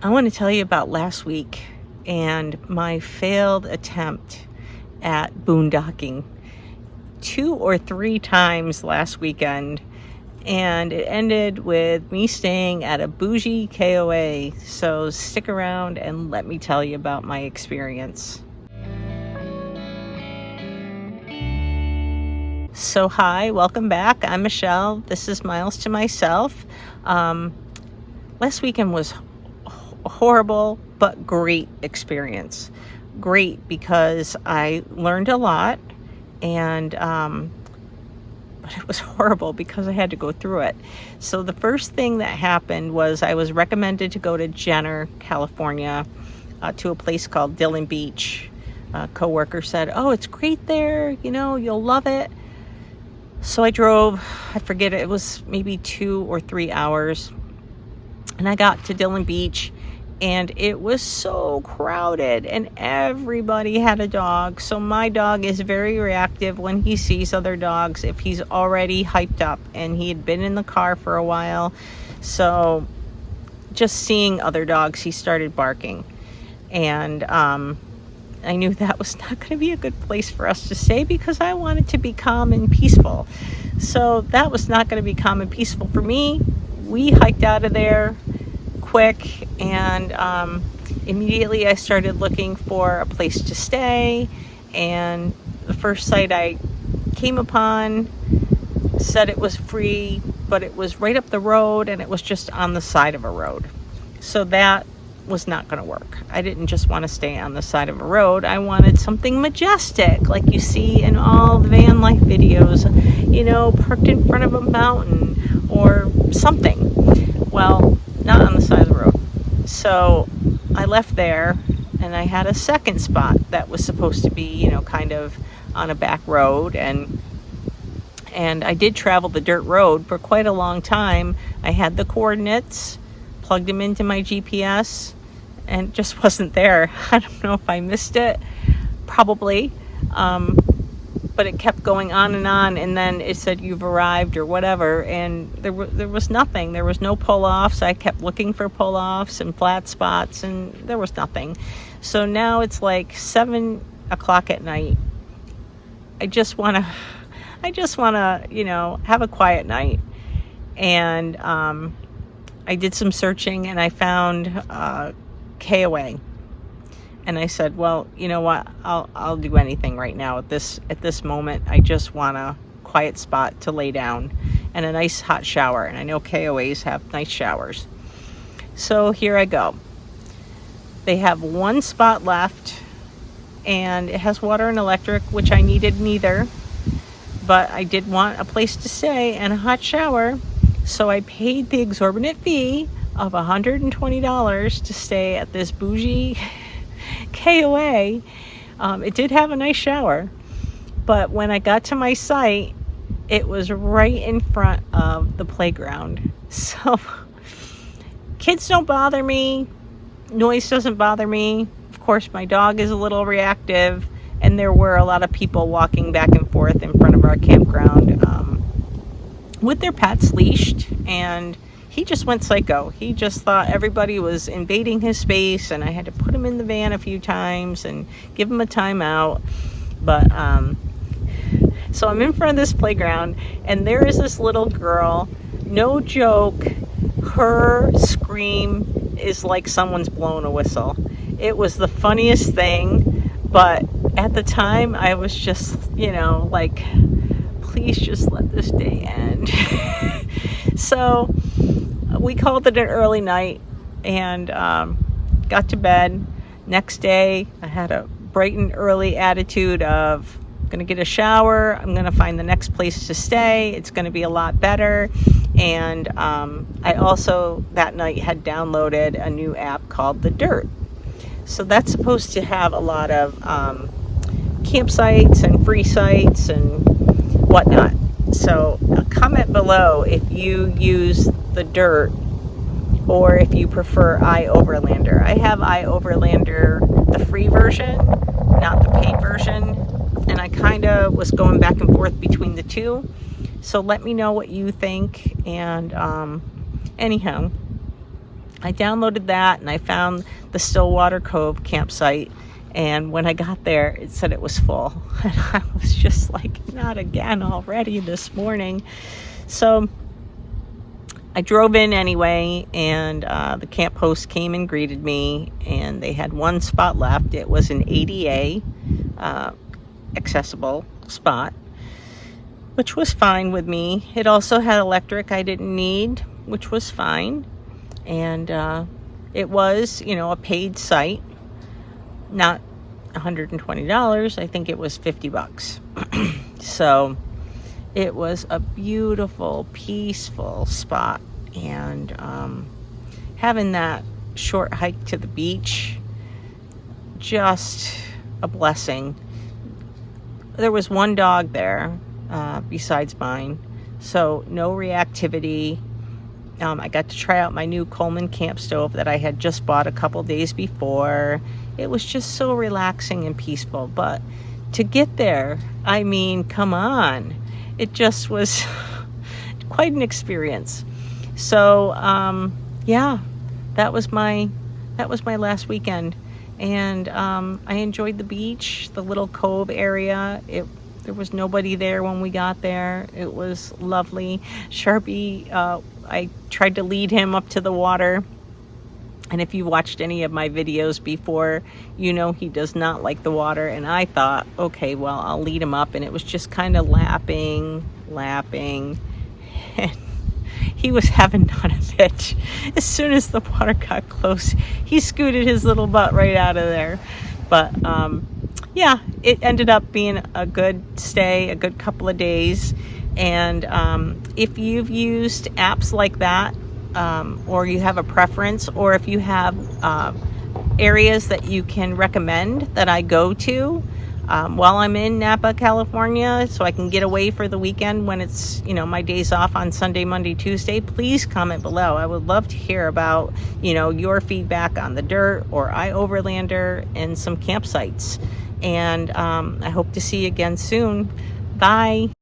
I want to tell you about last week and my failed attempt at boondocking 2 or 3 times last weekend, and it ended with me staying at a bougie KOA. So stick around and let me tell you about my experience. So hi, welcome back. I'm Michelle. This is Miles to Myself. Last weekend was horrible but great experience. Great because I learned a lot, and but it was horrible because I had to go through it. So the first thing that happened was I was recommended to go to Jenner, California, to a place called Dillon Beach. A coworker said, "Oh, it's great there, you'll love it." So I drove, I forget, it was maybe 2 or 3 hours, and I got to Dillon Beach, and it was so crowded, and everybody had a dog. So my dog is very reactive when he sees other dogs, if he's already hyped up, and he had been in the car for a while. So just seeing other dogs, he started barking, and I knew that was not going to be a good place for us to stay because I wanted to be calm and peaceful. So that was not going to be calm and peaceful for me. We hiked out of there quick, and immediately I started looking for a place to stay, and the first site I came upon said it was free, but it was right up the road, and it was just on the side of a road. So that was not going to work. I didn't just want to stay on the side of a road. I wanted something majestic, like you see in all the Vanlife videos, parked in front of a mountain or something. Well, not on the side of the road. So I left there, and I had a second spot that was supposed to be, kind of on a back road, and I did travel the dirt road for quite a long time. I had the coordinates, plugged them into my GPS, and it just wasn't there. I don't know if I missed it, probably, but it kept going on, and then it said you've arrived or whatever, and there was nothing. There was no pull-offs. I kept looking for pull-offs and flat spots, and there was nothing. So now it's like 7 o'clock at night. I just want to have a quiet night, and I did some searching, and I found KOA, and I said, well, you know what, I'll do anything right now at this moment. I just want a quiet spot to lay down and a nice hot shower, and I know KOAs have nice showers. So here I go. They have one spot left, and it has water and electric, which I needed neither, but I did want a place to stay and a hot shower. So I paid the exorbitant fee of $120 to stay at this bougie KOA. It did have a nice shower, but when I got to my site, it was right in front of the playground. So kids don't bother me, noise doesn't bother me. Of course, my dog is a little reactive, and there were a lot of people walking back and forth in front of our campground with their pets leashed, and he just went psycho. He just thought everybody was invading his space, and I had to put him in the van a few times and give him a timeout. But so I'm in front of this playground, and there is this little girl. No joke, her scream is like someone's blown a whistle. It was the funniest thing, but at the time I was just, like, please just let this day end. So we called it an early night, and got to bed. Next day, I had a bright and early attitude of, I'm going to get a shower, I'm going to find the next place to stay, it's going to be a lot better. And I also that night had downloaded a new app called The Dirt. So that's supposed to have a lot of campsites and free sites and whatnot. So comment below if you use The Dirt or if you prefer iOverlander. I have iOverlander, the free version, not the paid version, and I kind of was going back and forth between the two. So let me know what you think. And anyhow, I downloaded that and I found the Stillwater Cove campsite. And when I got there, it said it was full. And I was just like, not again already this morning. So I drove in anyway, and the camp host came and greeted me, and they had one spot left. It was an ADA accessible spot, which was fine with me. It also had electric I didn't need, which was fine. And it was, a paid site, not $120. I think it was $50. So it was a beautiful, peaceful spot. And having that short hike to the beach, just a blessing. There was one dog there besides mine, so no reactivity. I got to try out my new Coleman camp stove that I had just bought a couple days before. It was just so relaxing and peaceful. But to get there, I mean, come on. It just was quite an experience. So, yeah, that was my last weekend. And I enjoyed the beach, the little cove area. There was nobody there when we got there. It was lovely. Sharpie, I tried to lead him up to the water. And if you watched any of my videos before, he does not like the water. And I thought, okay, well, I'll lead him up. And it was just kind of lapping. And he was having none of it. As soon as the water got close, he scooted his little butt right out of there. But yeah, it ended up being a good stay, a good couple of days. And if you've used apps like that, or you have a preference, or if you have areas that you can recommend that I go to while I'm in Napa, California, so I can get away for the weekend when it's, my days off on Sunday, Monday, Tuesday, please comment below. I would love to hear about, your feedback on the dirt or iOverlander and some campsites. And I hope to see you again soon. Bye.